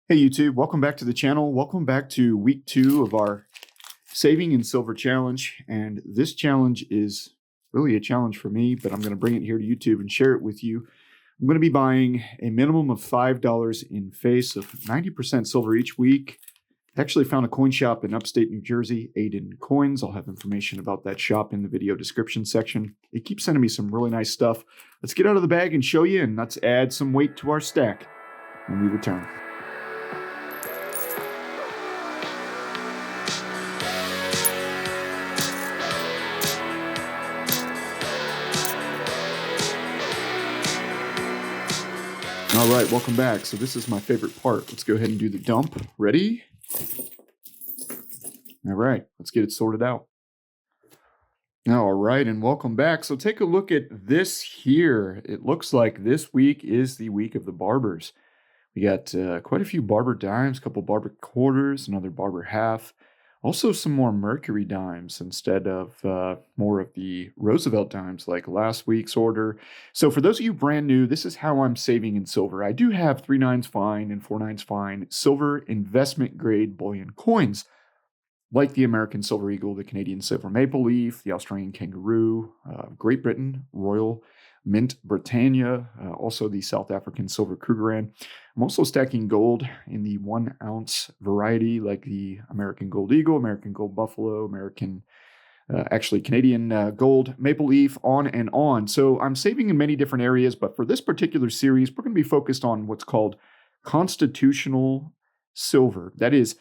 Hey YouTube, welcome back to the channel. Welcome back to week 2 of our Saving in Silver challenge. And this challenge is really a challenge for me, but I'm going to bring it here to YouTube and share it with you. I'm going to be buying a minimum of $5 in face of 90% silver each week. I actually found a coin shop in upstate New Jersey, Aydin Coins. I'll have information about that shop in the video description section. It keeps sending me some really nice stuff. Let's get out of the bag and show you, and let's add some weight to our stack when we return. All right, welcome back. So this is my favorite part. Let's go ahead and do the dump. Ready? All right, let's get it sorted out. All right, and welcome back. So take a look at this here. It looks like this week is the week of the barbers. We got quite a few Barber dimes, a couple Barber quarters, another Barber half. Also some more Mercury dimes instead of more of the Roosevelt dimes like last week's order. So for those of you brand new, this is how I'm saving in silver. I do have 3 nines fine and 4 nines fine silver investment grade bullion coins, like the American Silver Eagle, the Canadian Silver Maple Leaf, the Australian Kangaroo, Great Britain Royal Mint Britannia, also the South African Silver Krugerrand. I'm also stacking gold in the 1 ounce variety, like the American Gold Eagle, American Gold Buffalo, Canadian Gold Maple Leaf, on and on. So I'm saving in many different areas, but for this particular series, we're going to be focused on what's called constitutional silver. That is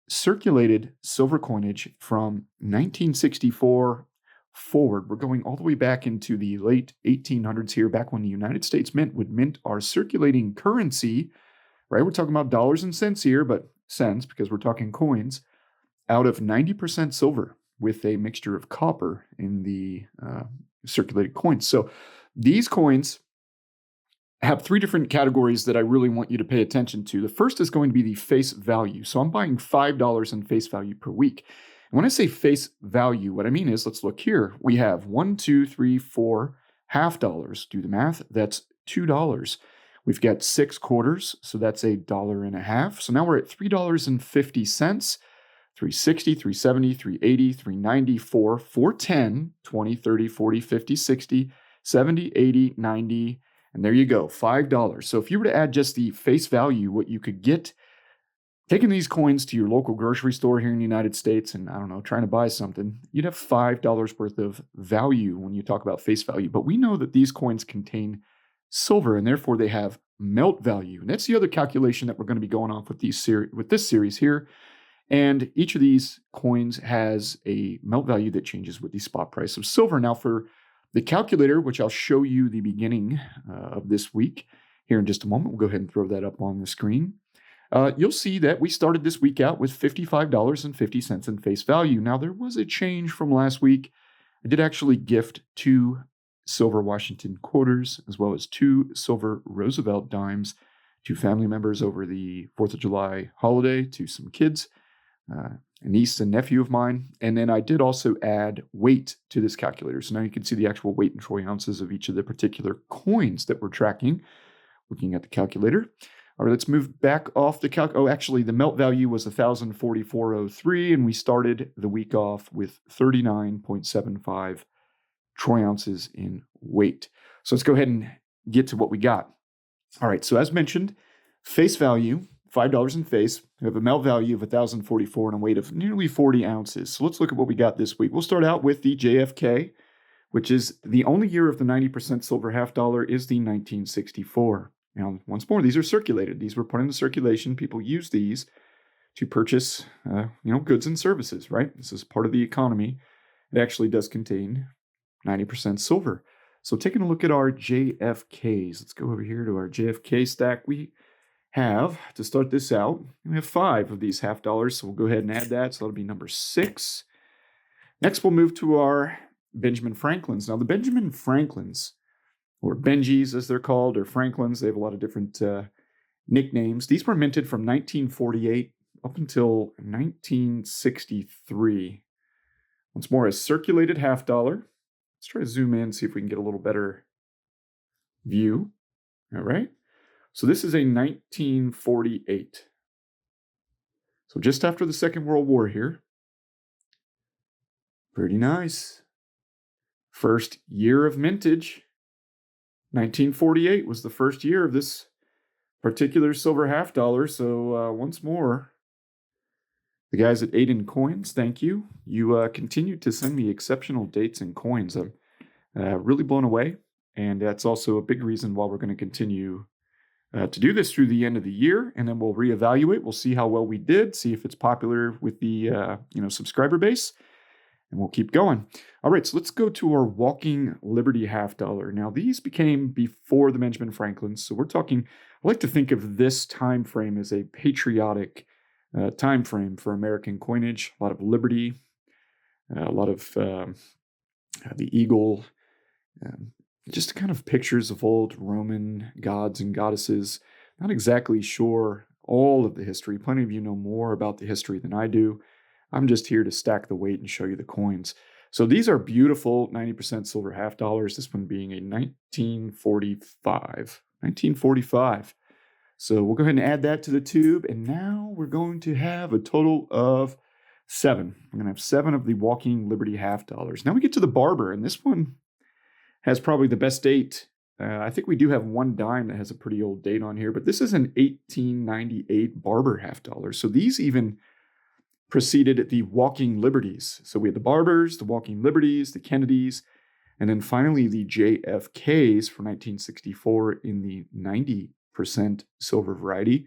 circulated silver coinage from 1964 forward. We're going all the way back into the late 1800s here, back when the United States Mint would mint our circulating currency, right? We're talking about dollars and cents here, but cents because we're talking coins, out of 90% silver with a mixture of copper in the circulated coins. So these coins have 3 different categories that I really want you to pay attention to. The first is going to be the face value. So I'm buying $5 in face value per week. And when I say face value, what I mean is, let's look here. We have 1, 2, 3, 4 half dollars. Do the math. That's $2. We've got 6 quarters, so that's $1.50. So now we're at $3.50. 360, 370, 380, 390, 410, 20, 30, 40, 50, 60, 70, 80, 90, and there you go, $5. So if you were to add just the face value, what you could get taking these coins to your local grocery store here in the United States and, I don't know, trying to buy something, you'd have $5 worth of value when you talk about face value. But we know that these coins contain silver, and therefore they have melt value. And that's the other calculation that we're going to be going off with this series here. And each of these coins has a melt value that changes with the spot price of silver. Now, for the calculator, which I'll show you the beginning of this week here in just a moment, we'll go ahead and throw that up on the screen. You'll see that we started this week out with $55.50 in face value. Now, there was a change from last week. I did actually gift 2 silver Washington quarters, as well as 2 silver Roosevelt dimes to family members over the 4th of July holiday, to some kids, a niece and nephew of mine. And then I did also add weight to this calculator. So now you can see the actual weight in troy ounces of each of the particular coins that we're tracking, looking at the calculator. All right, let's move back off the calc. Oh, actually, the melt value was 1,044.03, and we started the week off with 39.75 troy ounces in weight. So let's go ahead and get to what we got. All right, so as mentioned, face value, $5 in face. We have a melt value of 1,044 and a weight of nearly 40 ounces. So let's look at what we got this week. We'll start out with the JFK, which is the only year of the 90% silver half dollar is the 1964. Now, once more, these are circulated. These were put into circulation. People use these to purchase, goods and services, right? This is part of the economy. It actually does contain 90% silver. So taking a look at our JFKs, let's go over here to our JFK stack. We have, to start this out, we have 5 of these half dollars, so we'll go ahead and add that. So that'll be number 6. Next, we'll move to our Benjamin Franklins. Now, the Benjamin Franklins, or Benjis as they're called, or Franklins, they have a lot of different nicknames. These were minted from 1948 up until 1963. Once more, a circulated half dollar. Let's try to zoom in, see if we can get a little better view. All right. So this is a 1948 So just after the Second World War here. Pretty nice. First year of mintage. 1948 was the first year of this particular silver half dollar. So once more, the guys at Aydin Coins, thank you. You continue to send me exceptional dates and coins. I'm really blown away. And that's also a big reason why we're going to continue to do this through the end of the year. And then we'll reevaluate. We'll see how well we did, see if it's popular with the subscriber base. And we'll keep going. All right, so let's go to our Walking Liberty half dollar. Now, these became before the Benjamin Franklins. So we're talking, I like to think of this time frame as a patriotic time frame for American coinage. A lot of liberty, a lot of the eagle, just kind of pictures of old Roman gods and goddesses. Not exactly sure all of the history. Plenty of you know more about the history than I do. I'm just here to stack the weight and show you the coins. So these are beautiful 90% silver half dollars. This one being a 1945. 1945. So we'll go ahead and add that to the tube. And now we're going to have a total of 7. We're going to have 7 of the Walking Liberty half dollars. Now we get to the Barber, and this one has probably the best date. I think we do have one dime that has a pretty old date on here, but this is an 1898 Barber half dollar. So these even preceded the Walking Liberties. So we had the Barbers, the Walking Liberties, the Kennedys, and then finally the JFKs for 1964 in the 90% silver variety.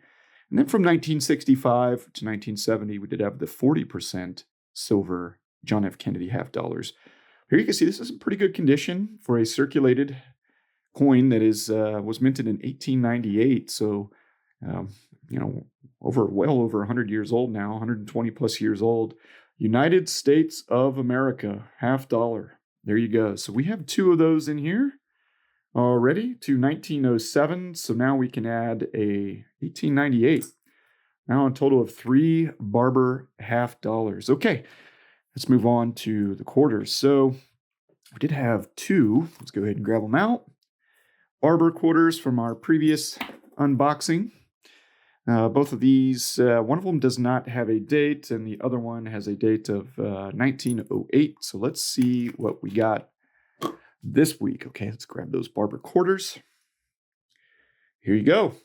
And then from 1965 to 1970, we did have the 40% silver John F. Kennedy half dollars. Here you can see this is in pretty good condition for a circulated coin that was minted in 1898. So, well over 100 years old now, 120 plus years old. United States of America, half dollar. There you go. So we have 2 of those in here already to 1907. So now we can add a 1898. Now a total of 3 Barber half dollars. Okay, let's move on to the quarters. So we did have 2. Let's go ahead and grab them out. Barber quarters from our previous unboxing. Both of these, one of them does not have a date, and the other one has a date of 1908. So let's see what we got this week. Okay, let's grab those Barber quarters. Here you go.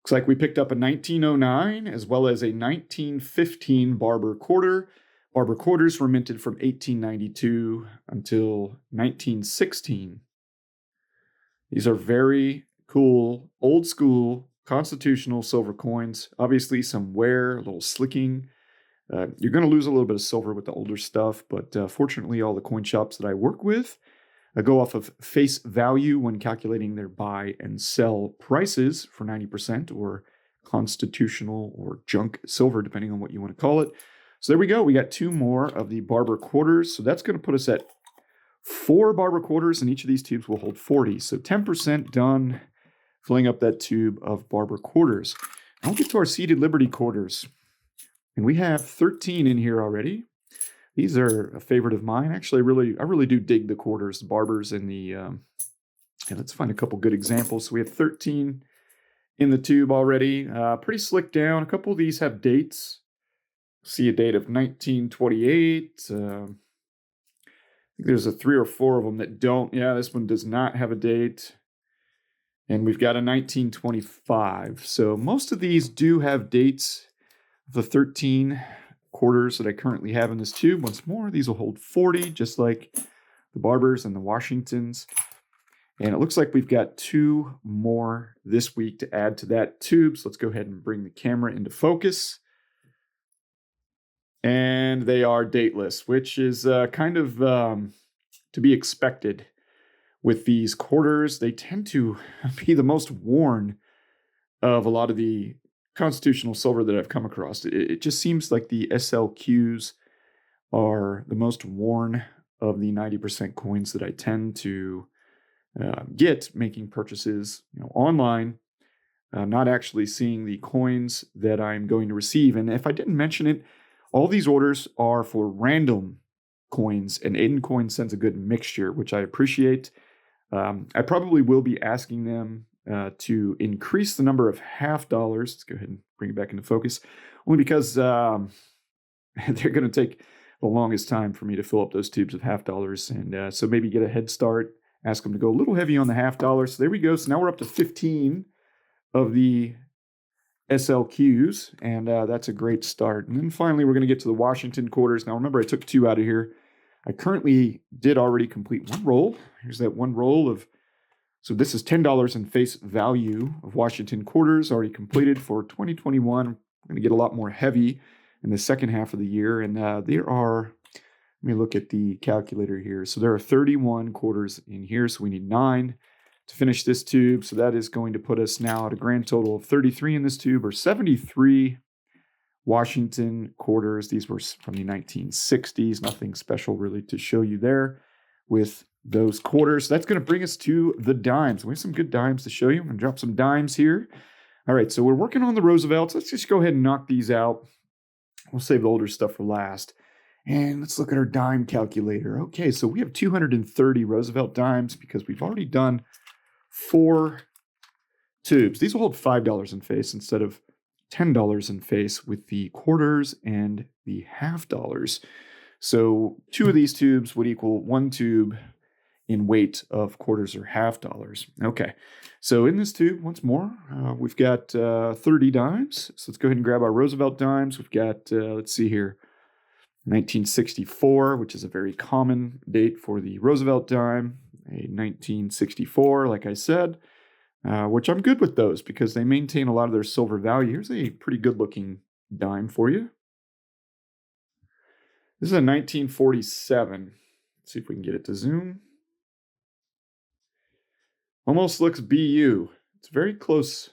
Looks like we picked up a 1909 as well as a 1915 Barber quarter. Barber quarters were minted from 1892 until 1916. These are very cool, old school, constitutional silver coins. Obviously some wear, a little slicking. You're going to lose a little bit of silver with the older stuff, but fortunately all the coin shops that I work with go off of face value when calculating their buy and sell prices for 90% or constitutional or junk silver, depending on what you want to call it. So there we go. We got 2 more of the Barber quarters. So that's going to put us at 4 Barber quarters, and each of these tubes will hold 40. So 10% done filling up that tube of Barber quarters. Now we'll get to our seated Liberty quarters. And we have 13 in here already. These are a favorite of mine. Actually, I really do dig the quarters, the Barbers, and the... let's find a couple good examples. So we have 13 in the tube already. Pretty slick down. A couple of these have dates. See a date of 1928. I think there's 3 or 4 of them that don't. Yeah, this one does not have a date. And we've got a 1925. So most of these do have dates. The 13 quarters that I currently have in this tube. Once more, these will hold 40, just like the Barbers and the Washingtons. And it looks like we've got 2 more this week to add to that tube. So let's go ahead and bring the camera into focus. And they are dateless, which is kind of to be expected with these quarters. They tend to be the most worn of a lot of the constitutional silver that I've come across. It just seems like the SLQs are the most worn of the 90% coins that I tend to get making purchases online, not actually seeing the coins that I'm going to receive. And if I didn't mention it, all these orders are for random coins, and Aydin Coins sends a good mixture, which I appreciate. I probably will be asking them to increase the number of half dollars. Let's go ahead and bring it back into focus, only because they're going to take the longest time for me to fill up those tubes of half dollars. And so maybe get a head start, ask them to go a little heavy on the half dollar. So there we go. So now we're up to 15 of the SLQs, and that's a great start. And then finally, we're going to get to the Washington quarters. Now, remember, I took 2 out of here. I currently did already complete 1 roll. Here's that 1 roll of, so this is $10 in face value of Washington quarters already completed for 2021. I'm going to get a lot more heavy in the second half of the year. And there are, let me look at the calculator here. So there are 31 quarters in here. So we need 9 to finish this tube. So that is going to put us now at a grand total of 33 in this tube, or 73 Washington quarters. These were from the 1960s. Nothing special really to show you there with those quarters. That's going to bring us to the dimes. We have some good dimes to show you. I'm going to drop some dimes here. All right, so we're working on the Roosevelts. Let's just go ahead and knock these out. We'll save the older stuff for last. And let's look at our dime calculator. Okay, so we have 230 Roosevelt dimes because we've already done 4 tubes. These will hold $5 in face instead of $10 in face with the quarters and the half dollars. So 2 of these tubes would equal 1 tube in weight of quarters or half dollars. Okay, so in this tube, once more, we've got 30 dimes. So let's go ahead and grab our Roosevelt dimes. We've got, let's see here, 1964, which is a very common date for the Roosevelt dime. A 1964, like I said, which I'm good with those because they maintain a lot of their silver value. Here's a pretty good looking dime for you. This is a 1947. Let's see if we can get it to zoom. Almost looks BU. It's very close.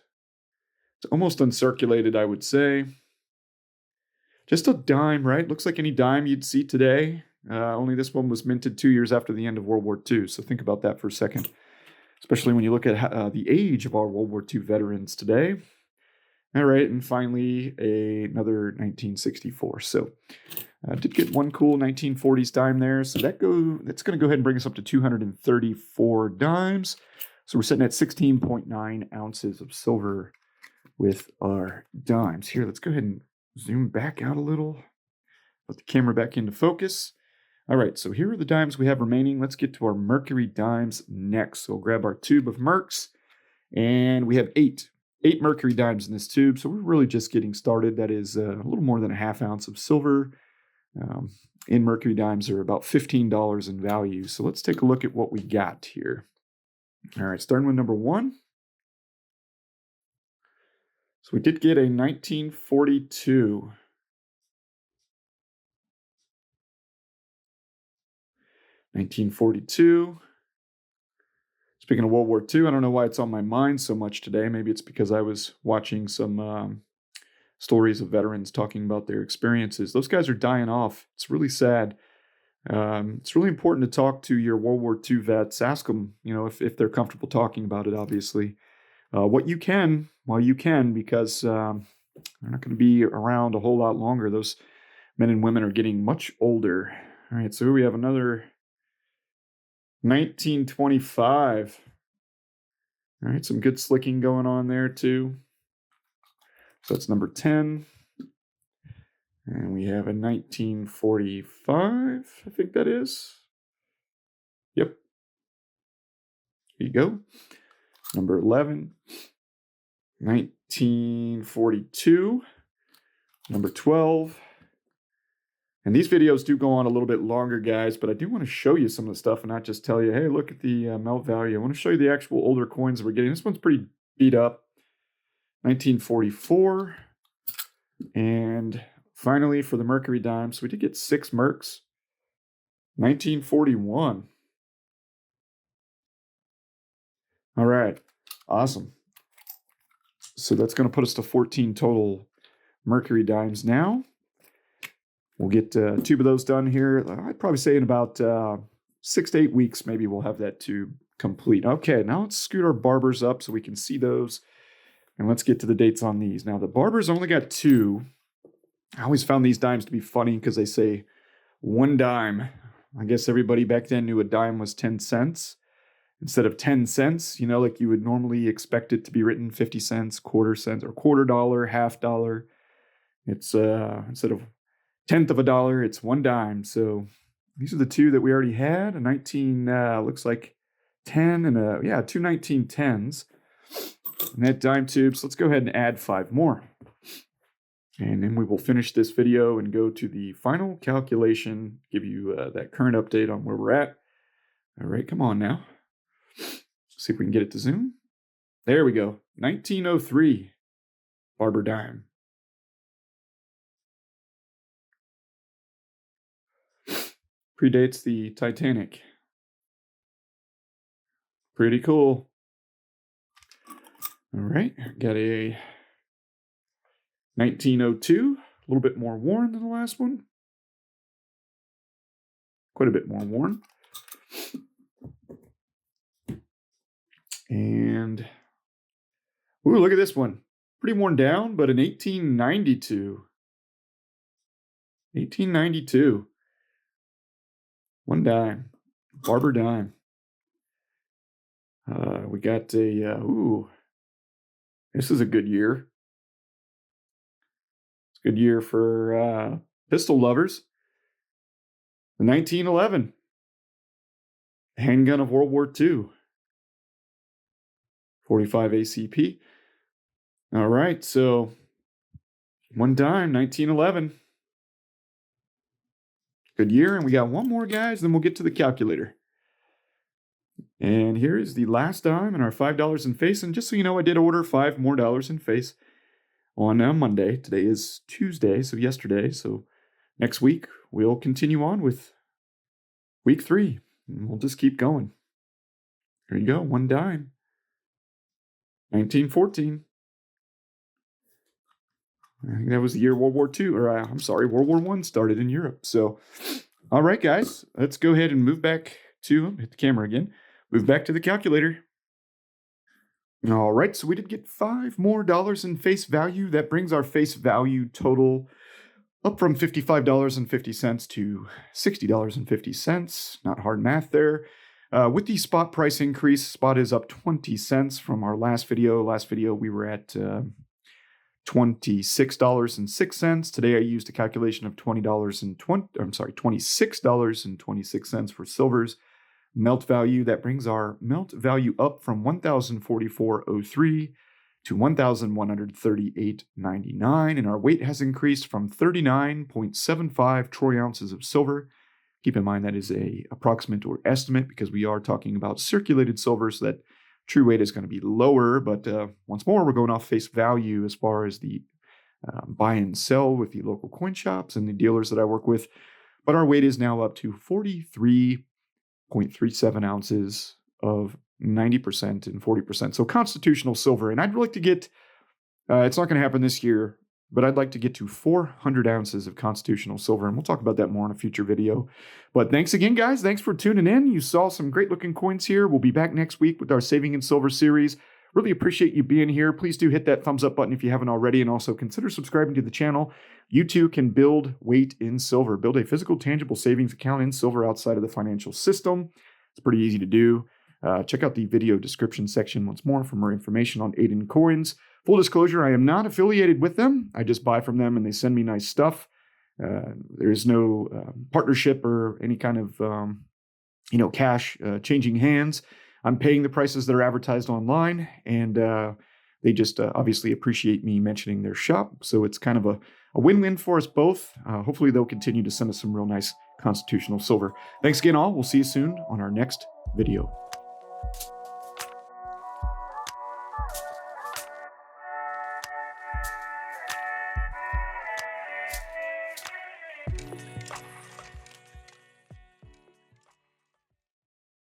It's almost uncirculated, I would say. Just a dime, right? Looks like any dime you'd see today. Only this one was minted 2 years after the end of World War II. So think about that for a second, especially when you look at the age of our World War II veterans today. All right, and finally, another 1964. So I did get one cool 1940s dime there. So that's going to go ahead and bring us up to 234 dimes. So we're sitting at 16.9 ounces of silver with our dimes. Here, let's go ahead and zoom back out a little. Put the camera back into focus. All right, so here are the dimes we have remaining. Let's get to our Mercury dimes next. So we'll grab our tube of Mercs, and we have 8 Mercury dimes in this tube. So we're really just getting started. That is a little more than a half ounce of silver. In Mercury dimes are about $15 in value. So let's take a look at what we got here. All right, starting with number 1. So we did get a 1942. 1942. Speaking of World War II, I don't know why it's on my mind so much today. Maybe it's because I was watching some stories of veterans talking about their experiences. Those guys are dying off. It's really sad. It's really important to talk to your World War II vets. Ask them, if they're comfortable talking about it, obviously. What you can, while you can, because they're not going to be around a whole lot longer. Those men and women are getting much older. All right, so here we have another 1925. All right, some good slicking going on there too. So that's number 10. And we have a 1945, I think that is. Yep. Here you go. Number 11. 1942. Number 12. And these videos do go on a little bit longer, guys, but I do want to show you some of the stuff and not just tell you, hey, look at the melt value. I want to show you the actual older coins that we're getting. This one's pretty beat up. 1944. And finally, for the Mercury dime, so we did get 6 Mercs. 1941. All right. Awesome. So that's going to put us to 14 total Mercury dimes now. We'll get 2 of those done here. I'd probably say in about 6 to 8 weeks, maybe we'll have that tube complete. Okay, now let's scoot our Barbers up so we can see those. And let's get to the dates on these. Now, the Barbers only got 2. I always found these dimes to be funny because they say 1 dime. I guess everybody back then knew a dime was 10 cents. instead of 10 cents, like you would normally expect it to be written, 50 cents, quarter cents, or $quarter, half dollar. It's instead of tenth of a dollar, it's 1 dime. So these are the two that we already had. A 19 looks like 10 and two 1910s. And that dime tubes. Let's go ahead and add 5 more. And then we will finish this video and go to the final calculation, give you that current update on where we're at. All right, come on now. Let's see if we can get it to zoom. There we go. 1903 Barber dime. Predates the Titanic. Pretty cool. All right, got a 1902, a little bit more worn than the last one. Quite a bit more worn. And, ooh, look at this one. Pretty worn down, but an 1892. 1892. 1 dime. Barber dime. We got a, this is a good year. It's a good year for pistol lovers. The 1911. Handgun of World War II. 45 ACP. All right, so 1 dime, 1911. Good year, and we got 1 more, guys, then we'll get to the calculator. And here is the last dime and our $5 in face. And just so you know, I did order $5 more in face on Monday. Today is Tuesday, so yesterday. So next week, we'll continue on with week 3. And we'll just keep going. There you go, 1 dime. 1914. I think that was the year World War II, World War I started in Europe. So, all right, guys, let's go ahead and move back to, hit the camera again, move back to the calculator. All right, so we did get $5 more in face value. That brings our face value total up from $55.50 to $60.50. Not hard math there. With the spot price increase, spot is up 20 cents from our last video. Last video we were at $26.06. Today I used a calculation of $26.26 for silvers. Melt value, that brings our melt value up from 1,044.03 to 1,138.99, and our weight has increased from 39.75 troy ounces of silver. Keep in mind that is a approximate or estimate because we are talking about circulated silver, so that true weight is going to be lower. But once more, we're going off face value as far as the buy and sell with the local coin shops and the dealers that I work with. But our weight is now up to 43.37 ounces of 90% and 40%. So constitutional silver. And I'd like to get, it's not going to happen this year, but I'd like to get to 400 ounces of constitutional silver. And we'll talk about that more in a future video. But thanks again, guys. Thanks for tuning in. You saw some great looking coins here. We'll be back next week with our Saving in Silver series. Really appreciate you being here. Please do hit that thumbs up button if you haven't already. And also consider subscribing to the channel. You too can build weight in silver. Build a physical, tangible savings account in silver outside of the financial system. It's pretty easy to do. Check out the video description section once more for more information on Aydin Coins. Full disclosure, I am not affiliated with them. I just buy from them and they send me nice stuff. There is no partnership or any kind of cash changing hands. I'm paying the prices that are advertised online, and they just obviously appreciate me mentioning their shop. So it's kind of a win-win for us both. Hopefully they'll continue to send us some real nice constitutional silver. Thanks again, all. We'll see you soon on our next video.